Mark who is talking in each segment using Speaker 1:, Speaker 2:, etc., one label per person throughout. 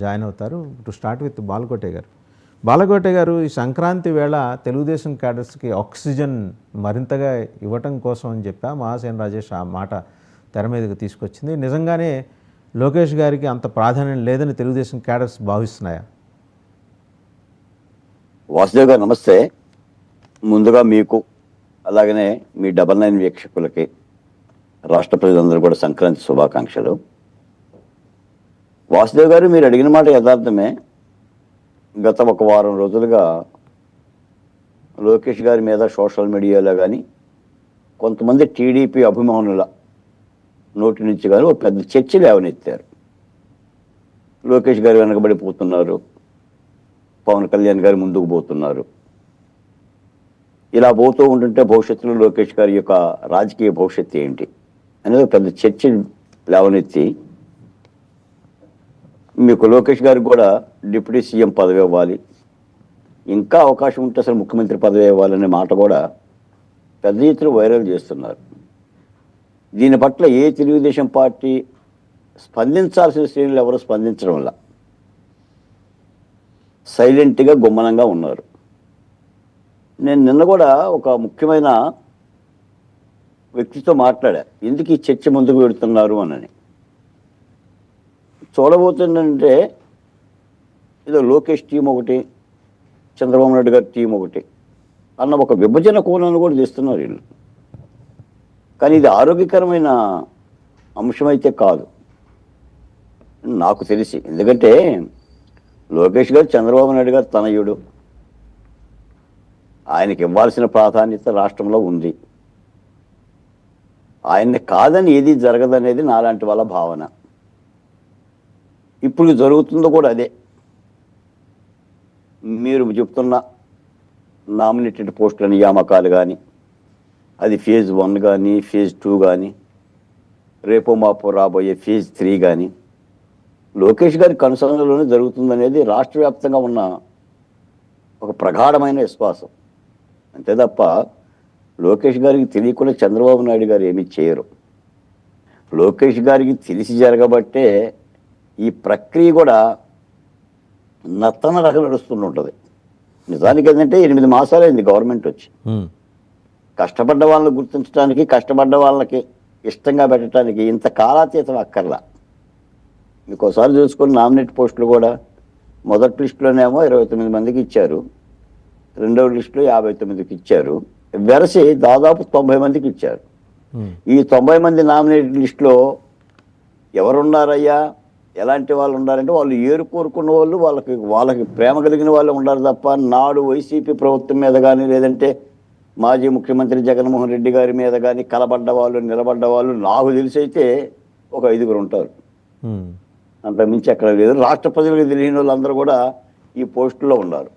Speaker 1: Join అవుతారు. To start with బాలకోటే గారు. బాలకోటే గారు, ఈ సంక్రాంతి వేళ తెలుగుదేశం క్యాడర్స్కి ఆక్సిజన్ మరింతగా ఇవ్వటం కోసం అని చెప్పా మహాసేన రాజేష్ ఆ మాట తెర మీదకి తీసుకొచ్చింది. నిజంగానే లోకేష్ గారికి అంత ప్రాధాన్యం లేదని తెలుగుదేశం క్యాడర్స్ భావిస్తున్నాయా?
Speaker 2: వాసుదేవ్ గారు నమస్తే. ముందుగా మీకు అలాగనే మీ 99 వీక్షకులకి రాష్ట్ర ప్రజలందరూ కూడా సంక్రాంతి శుభాకాంక్షలు. వాసుదేవ్ గారు, మీరు అడిగిన మాట యథార్థమే. గత ఒక వారం రోజులుగా లోకేష్ గారి మీద సోషల్ మీడియాలో కానీ కొంతమంది టీడీపీ అభిమానుల నోటి నుంచి కానీ ఒక పెద్ద చర్చ లేవనెత్తారు. లోకేష్ గారు వెనకబడిపోతున్నారు, పవన్ కళ్యాణ్ గారు ముందుకు పోతున్నారు. ఇలా పోతూ ఉంటుంటే భవిష్యత్తులో లోకేష్ గారి యొక్క రాజకీయ భవిష్యత్తు ఏంటి అనేది పెద్ద చర్చ లేవనెత్తి, మీకు లోకేష్ గారికి కూడా డిప్యూటీ సీఎం పదవి ఇవ్వాలి, ఇంకా అవకాశం ఉంటే అసలు ముఖ్యమంత్రి పదవి ఇవ్వాలనే మాట కూడా పెద్ద ఎత్తున వైరల్ చేస్తున్నారు. దీని పట్ల ఏ తెలుగుదేశం పార్టీ స్పందించాల్సిన శ్రేణులు ఎవరు స్పందించడం వల్ల సైలెంట్గా గుమ్మనంగా ఉన్నారు. నేను నిన్న కూడా ఒక ముఖ్యమైన వ్యక్తితో మాట్లాడా, ఎందుకు ఈ చర్చ ముందుకు పెడుతున్నారు అని. చూడబోతుందంటే ఏదో లోకేష్ టీం ఒకటి, చంద్రబాబు నాయుడు గారి టీం ఒకటి అన్న ఒక విభజన కోణాన్ని కూడా తీస్తున్నారు వీళ్ళు. కానీ ఇది ఆరోగ్యకరమైన అంశం అయితే కాదు నాకు తెలిసి. ఎందుకంటే లోకేష్ గారు చంద్రబాబు నాయుడు గారు తనయుడు, ఆయనకి ఇవ్వాల్సిన ప్రాధాన్యత రాష్ట్రంలో ఉంది. ఆయన్ని కాదని ఏది జరగదనేది నాలాంటి వాళ్ళ భావన. ఇప్పుడు జరుగుతుందో కూడా అదే. మీరు చెప్తున్న నామినేటెడ్ పోస్టుల నియామకాలు కానీ, అది ఫేజ్ 1 కానీ, ఫేజ్ 2 కానీ, రేపో మాపో రాబోయే ఫేజ్ 3 కానీ లోకేష్ గారి కనుసరణలోనే జరుగుతుందనేది రాష్ట్ర వ్యాప్తంగా ఉన్న ఒక ప్రగాఢమైన విశ్వాసం. అంతే తప్ప లోకేష్ గారికి తెలియకుండా చంద్రబాబు నాయుడు గారు ఏమీ చేయరు. లోకేష్ గారికి తెలిసి జరగబట్టే ఈ ప్రక్రియ కూడా నత్తన రకం నడుస్తుంటుంది. నిజానికి ఏంటంటే 8 మాసాలైంది గవర్నమెంట్ వచ్చి. కష్టపడ్డ వాళ్ళని గుర్తించడానికి, కష్టపడ్డ వాళ్ళకి ఇష్టంగా పెట్టడానికి ఇంత కాలాతీతం అక్కర్లా. మీకు ఒకసారి చూసుకొని నామినేట్ పోస్టులు కూడా మొదటి లిస్టులోనేమో 29 మందికి ఇచ్చారు, రెండవ లిస్టులో 59కి ఇచ్చారు, వెరసి దాదాపు 90 మందికి ఇచ్చారు. ఈ 90 మంది నామినేటెడ్ లిస్టులో ఎవరున్నారయ్యా, ఎలాంటి వాళ్ళు ఉన్నారంటే వాళ్ళు ఏరు కోరుకున్న వాళ్ళు, వాళ్ళకి ప్రేమ కలిగిన వాళ్ళు ఉన్నారు తప్ప నాడు వైసీపీ ప్రభుత్వం మీద కానీ, లేదంటే మాజీ ముఖ్యమంత్రి జగన్మోహన్ రెడ్డి గారి మీద కానీ కలబడ్డ వాళ్ళు, నిలబడ్డ వాళ్ళు నాకు తెలిసి అయితే ఒక 5గురు ఉంటారు. అంతకుమించి ఎక్కడ లేదు. రాష్ట్ర ప్రజలకు తెలియని వాళ్ళందరూ కూడా ఈ పోస్టుల్లో ఉన్నారు.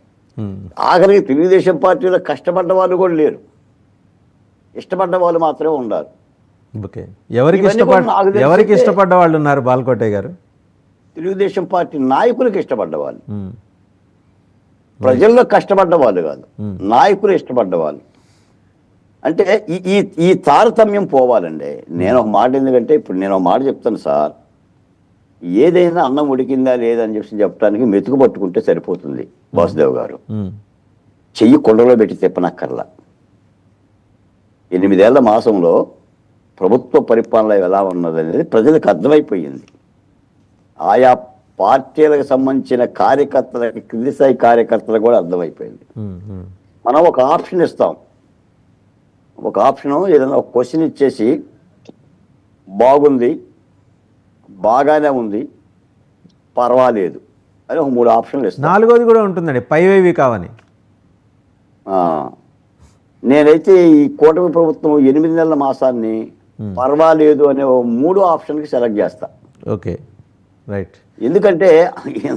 Speaker 2: ఆఖరికి తెలుగుదేశం పార్టీలో కష్టపడ్డ వాళ్ళు కూడా లేరు, ఇష్టపడ్డ వాళ్ళు మాత్రమే ఉన్నారు.
Speaker 1: ఎవరికి ఇష్టపడ్డ వాళ్ళు ఉన్నారు బాలకోటే గారు?
Speaker 2: తెలుగుదేశం పార్టీ నాయకులకు ఇష్టపడ్డ వాళ్ళు, ప్రజల్లో కష్టపడ్డ వాళ్ళు కాదు, నాయకులు ఇష్టపడ్డ వాళ్ళు. అంటే ఈ తారతమ్యం పోవాలండి. నేను ఒక మాట, ఎందుకంటే ఇప్పుడు నేను ఒక మాట చెప్తాను సార్, ఏదైనా అన్నం ఉడికిందా లేదని చెప్పడానికి మెతుకు పట్టుకుంటే సరిపోతుంది వాసుదేవ్ గారు. చెయ్యి కొండలో పెట్టి తిప్పనక్కర్లా. 8 ఏళ్ల మాసంలో ప్రభుత్వ పరిపాలన ఎలా ఉన్నదనేది ప్రజలకు అర్థమైపోయింది. ఆయా పార్టీలకు సంబంధించిన కార్యకర్తలకి, కింది స్థాయి కార్యకర్తలకు కూడా అర్థమైపోయింది. మనం ఒక ఆప్షన్ ఇస్తాం, ఒక ఆప్షను ఏదైనా ఒక క్వశ్చన్ ఇచ్చేసి బాగుంది, బాగానే ఉంది, పర్వాలేదు అని ఒక 3 ఆప్షన్లు ఇస్తాం.
Speaker 1: 4వది కూడా ఉంటుందండి, పైవేవి కావని.
Speaker 2: నేనైతే ఈ కూటమి ప్రభుత్వం 8 నెలల మాసాన్ని పర్వాలేదు అనే 3 ఆప్షన్కి సెలెక్ట్ చేస్తా.
Speaker 1: Okay, right.
Speaker 2: ఎందుకంటే